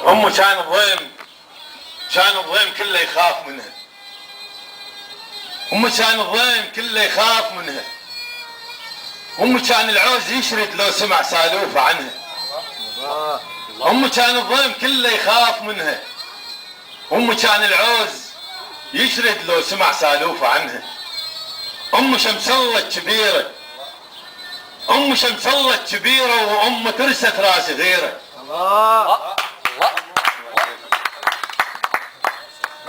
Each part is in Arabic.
امه كان الضيم كله يخاف منها. امه كان الضيم كله يخاف منها. امه كان العوز يشرد لو سمع سالوفه عنها. امه كان الضيم كله يخاف منها. امه كان العوز يشرد لو سمع سالوفه عنها. امه شمس الله الكبيره، امه شمس الله الكبيره، وامه ترست راس غيره.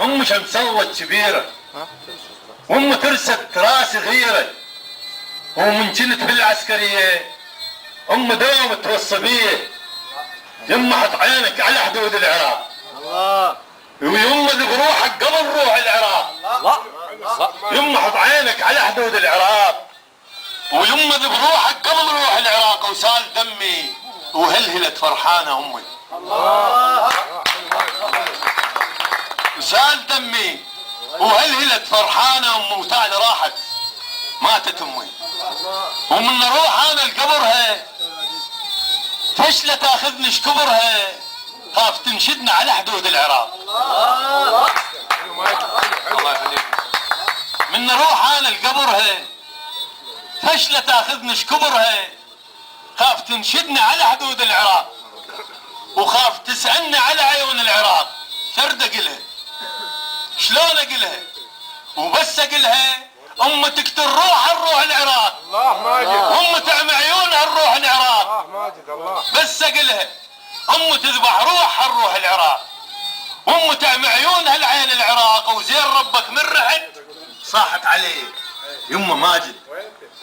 امه شمس الله الكبيره وامه ترست راس غيره. ومن كنت بالعسكريه امه دوم توصبيه. يما حط عينك على حدود العراق، ويما اللي بروحك قبل روح العراق. يما حط عينك على حدود العراق، ويما اللي بروحك قبل روح العراق. وسال دمي وهلهلت فرحانه امي. وسال دمي وهلهلت فرحانه امي، وتالي راحت ماتت امي. ومن اروح انا لقبرها فشلة تاخذني شكبرها، خاف تنشدنا على حدود العراق. من اروح انا لقبرها فشلة تاخذني شكبرها، خاف تنشدنا على حدود العراق، وخاف تسألنا على عيون العراق. شرد اقلها شلون اقلها، وبس اقلها امه تقتل روح الروح العراق. الله ماجد. امه تعمى عيونها الروح العراق. الله ماجد الله. بس اقلها امه تذبح روح الروح العراق. امه تعمى عيونها العين العراق. وزين ربك من رحت صاحت عليه يمه ماجد.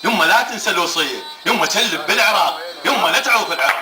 يمه لا تنسى الوصيه، يمه تهلب بالعراق، يمه لا تعوف العراق.